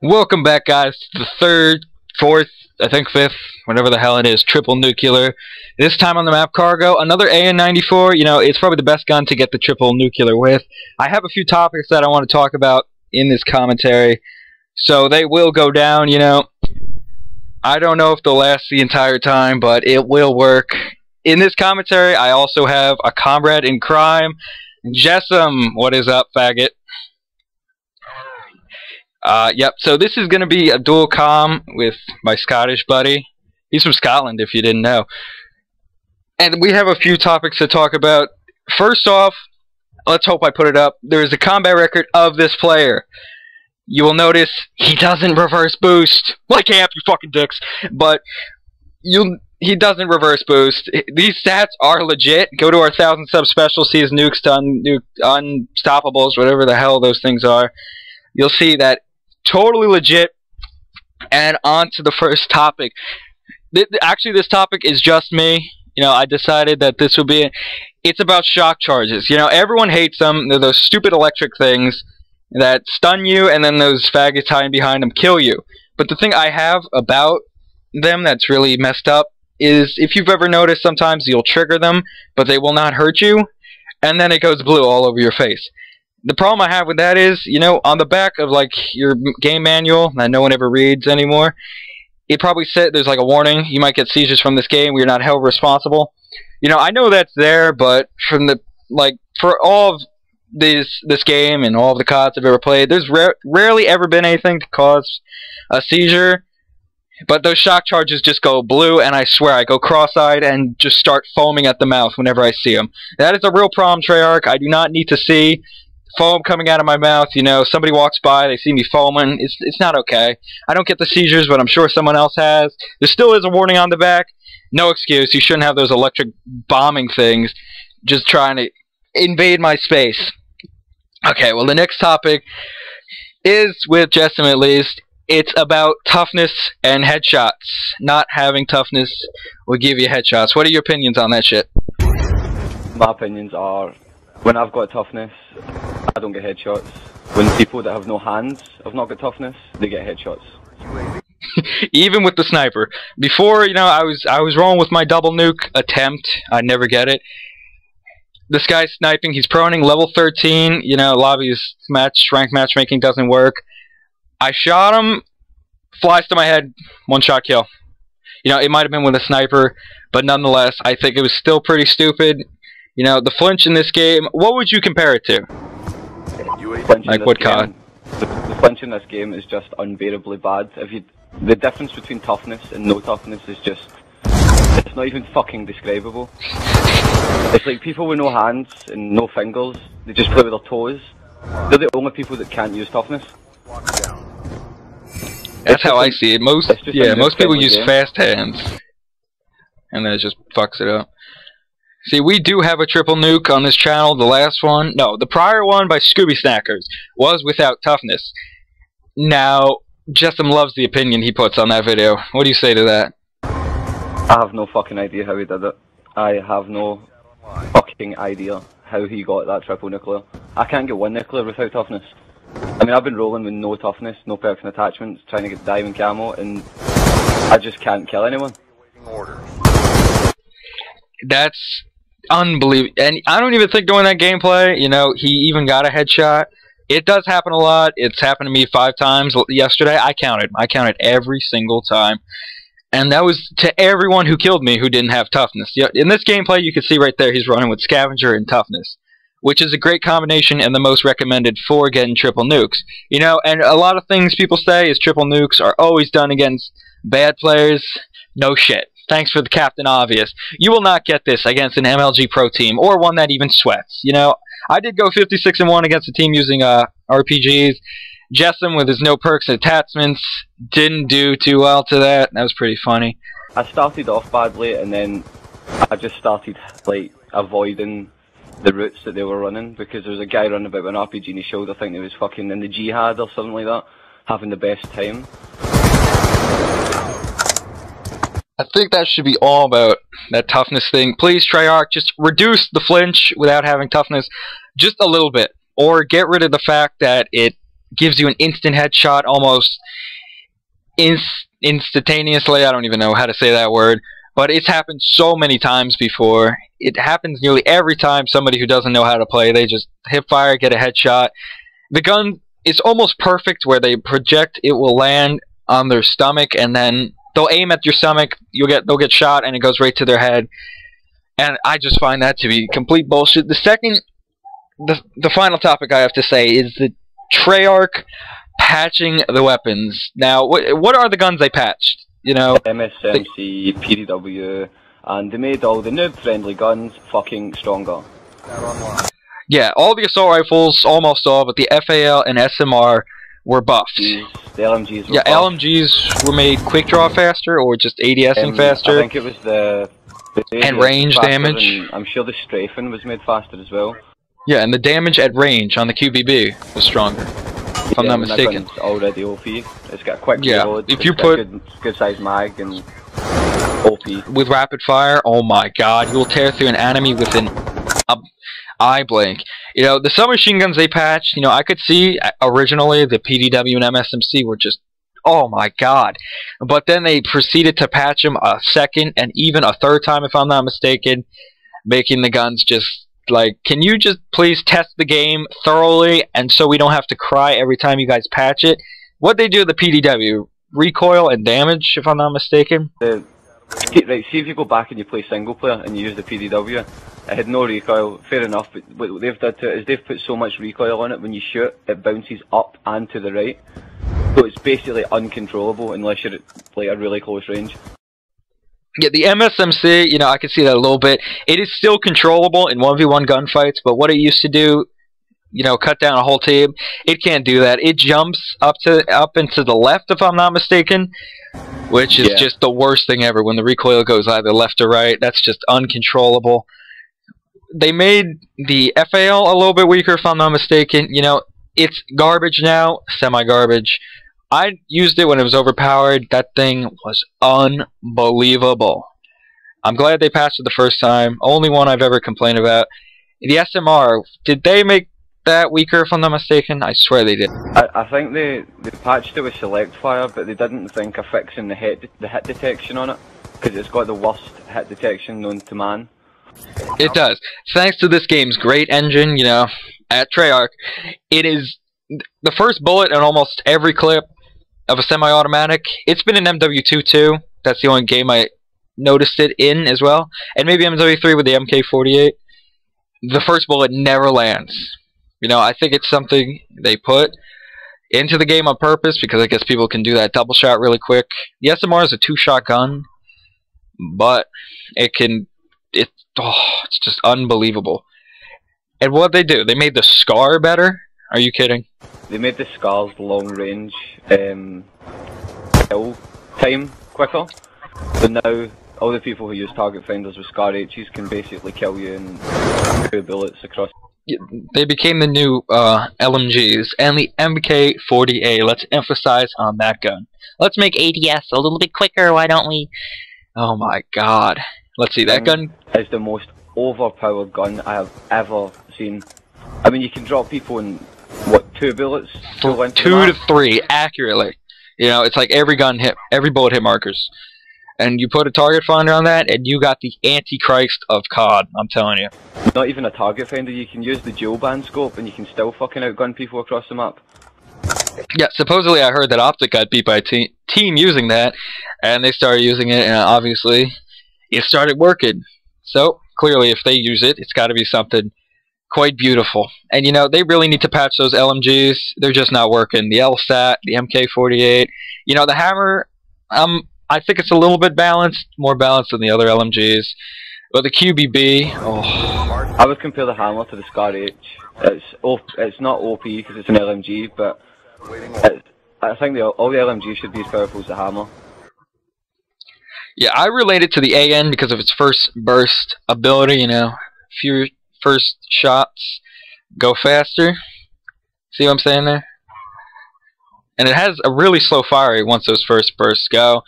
Welcome back, guys, to the third, fourth, I think fifth, whatever the hell it is, triple nuclear. This time on the map Cargo, another AN94. You know, it's probably the best gun to get the triple nuclear with. I have a few topics that I want to talk about in this commentary, so they will go down, you know. I don't know if they'll last the entire time, but it will work. In this commentary, I also have a comrade in crime, Jessam. What is up, faggot? Yep, so this is going to be a dual comm with my Scottish buddy. He's from Scotland, if you didn't know. And we have a few topics to talk about. First off, let's hope I put it up. There is a combat record of this player. You will notice he doesn't reverse boost. Like Amp, you fucking dicks. But he doesn't reverse boost. These stats are legit. Go to our 1,000 sub special, see his nukes to unstoppables, whatever the hell those things are. You'll see that totally legit. And on to the first topic. Actually, this topic is just me. You know, I decided that this would be it. It's about shock charges. You know, everyone hates them. They're those stupid electric things that stun you, and then those faggots hiding behind them kill you. But the thing I have about them that's really messed up is, if you've ever noticed, sometimes you'll trigger them, but they will not hurt you, and then it goes blue all over your face. The problem I have with that is, you know, on the back of, like, your game manual that no one ever reads anymore, it probably said there's, like, a warning. You might get seizures from this game. We're not held responsible. You know, I know that's there, but from the, like, for all of this game and all of the CODs I've ever played, there's rarely ever been anything to cause a seizure. But those shock charges just go blue, and I swear I go cross-eyed and just start foaming at the mouth whenever I see them. That is a real problem, Treyarch. I do not need to see foam coming out of my mouth. You know, somebody walks by, they see me foaming. It's not okay. I don't get the seizures, but I'm sure someone else has. There still is a warning on the back. No excuse. You shouldn't have those electric bombing things just trying to invade my space. Okay, well, the next topic is, with Jessam at least, it's about toughness and headshots. Not having toughness will give you headshots. What are your opinions on that shit? My opinions are, when I've got toughness, I don't get headshots. When people that have no hands have not got toughness, they get headshots. Even with the sniper. Before, you know, I was rolling with my double nuke attempt. I never get it. This guy's sniping. He's proning level 13. You know, lobby's rank matchmaking doesn't work. I shot him. Flies to my head. One shot kill. You know, it might have been with a sniper, but nonetheless, I think it was still pretty stupid. You know, the flinch in this game, what would you compare it to? Like what COD? The flinch in this game is just unbearably bad. The difference between toughness and no toughness is just, it's not even fucking describable. It's like people with no hands and no fingers, they just play with their toes. They're the only people that can't use toughness. That's how I see it. Most people use fast hands, and then it just fucks it up. See, we do have a triple nuke on this channel. The last one, no, the prior one by Scooby Snackers was without toughness. Now, Jessam loves the opinion he puts on that video. What do you say to that? I have no fucking idea how he did it. I have no fucking idea how he got that triple nuclear. I can't get one nuclear without toughness. I mean, I've been rolling with no toughness, no perks and attachments, trying to get diamond camo, and I just can't kill anyone. That's unbelievable. And I don't even think during that gameplay, you know, he even got a headshot. It does happen a lot. It's happened to me 5 times yesterday. I counted every single time. And that was to everyone who killed me who didn't have toughness. In this gameplay, you can see right there, he's running with Scavenger and toughness, which is a great combination and the most recommended for getting triple nukes. You know, and a lot of things people say is triple nukes are always done against bad players. No shit. Thanks for the Captain Obvious. You will not get this against an MLG Pro team, or one that even sweats. You know, I did go 56-1 against a team using RPGs. Jessam, with his no perks and attachments, didn't do too well to that. That was pretty funny. I started off badly, and then I just started, like, avoiding the routes that they were running, because there was a guy running about with an RPG in his shoulder, I think he was fucking in the jihad or something like that, having the best time. I think that should be all about that toughness thing. Please, Treyarch, just reduce the flinch without having toughness just a little bit. Or get rid of the fact that it gives you an instant headshot almost instantaneously. I don't even know how to say that word, but it's happened so many times before. It happens nearly every time somebody who doesn't know how to play, they just hip fire, get a headshot. The gun is almost perfect where they project, it will land on their stomach, and then they'll aim at your stomach, they'll get shot, and it goes right to their head. And I just find that to be complete bullshit. The final topic I have to say is the Treyarch patching the weapons. Now, what are the guns they patched? You know, MSMC, PDW, and they made all the noob-friendly guns fucking stronger. Yeah, all the assault rifles, almost all, but the FAL and SMR were buffed. The LMGs were yeah, buffed. LMGs were made quick draw faster, or just ADSing faster. I think it was the and range damage. And I'm sure the strafing was made faster as well. Yeah, and the damage at range on the QBB was stronger, if I'm not mistaken. That gun's already OP. It's got a quick reload. If you put good size mag and OP with rapid fire, oh my god, you'll tear through an enemy within a eye blink. You know, the submachine guns they patched, you know, I could see originally the PDW and MSMC were just, oh my god. But then they proceeded to patch them a second and even a third time, if I'm not mistaken, making the guns just like, can you just please test the game thoroughly, and so we don't have to cry every time you guys patch it? What they do with the PDW, recoil and damage, if I'm not mistaken. Right, see if you go back and you play single player and you use the PDW, it had no recoil, fair enough, but what they've done to it is they've put so much recoil on it, when you shoot, it bounces up and to the right. So it's basically uncontrollable unless you're at like a really close range. Yeah, the MSMC, you know, I can see that a little bit. It is still controllable in 1v1 gunfights, but what it used to do, you know, cut down a whole team, it can't do that. It jumps up into the left, if I'm not mistaken, which is just the worst thing ever. When the recoil goes either left or right, that's just uncontrollable. They made the FAL a little bit weaker, if I'm not mistaken. You know, it's garbage now, semi-garbage. I used it when it was overpowered. That thing was unbelievable. I'm glad they patched it the first time. Only one I've ever complained about. The SMR, did they make that weaker, if I'm not mistaken? I swear they did. I think they patched it with select fire, but they didn't think of fixing the hit detection on it, because it's got the worst hit detection known to man. It does. Thanks to this game's great engine, you know, at Treyarch, it is the first bullet in almost every clip of a semi-automatic. It's been in MW2 too. That's the only game I noticed it in as well. And maybe MW3 with the MK48. The first bullet never lands. You know, I think it's something they put into the game on purpose, because I guess people can do that double shot really quick. The SMR is a 2-shot gun, but it's just unbelievable. And what they do, they made the SCAR better? Are you kidding? They made the SCAR's long range kill time quicker. So now all the people who use target finders with SCAR-H's can basically kill you in 2 bullets across. They became the new LMGs, and the MK40A. Let's emphasize on that gun. Let's make ADS a little bit quicker, why don't we? Oh my god. Let's see, that gun is the most overpowered gun I have ever seen. I mean, you can drop people in, what, 2 bullets? 2 to 3, accurately. You know, it's like every bullet hit markers. And you put a target finder on that, and you got the Antichrist of COD, I'm telling you. Not even a target finder, you can use the dual band scope, and you can still fucking outgun people across the map. Yeah, supposedly I heard that Optic got beat by a team using that, and they started using it, and obviously it started working. So, clearly if they use it, it's got to be something quite beautiful. And you know, they really need to patch those LMGs. They're just not working. The LSAT, the MK48. You know, the Hammer, I think it's a little bit balanced, more balanced than the other LMGs. But the QBB, I would compare the Hammer to the SCAR-H. It's not OP because it's an LMG, but I think all the LMGs should be as powerful as the Hammer. Yeah, I relate it to the AN because of its first burst ability, you know. Few first shots go faster. See what I'm saying there? And it has a really slow fire rate once those first bursts go.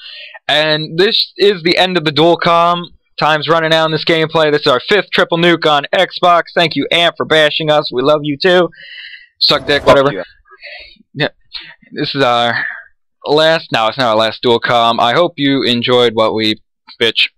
And this is the end of the dual comm. Time's running out in this gameplay. This is our 5th triple nuke on Xbox. Thank you, Amp, for bashing us. We love you too. Suck dick, whatever. This is our last. No, it's not our last dual com. I hope you enjoyed what we bitch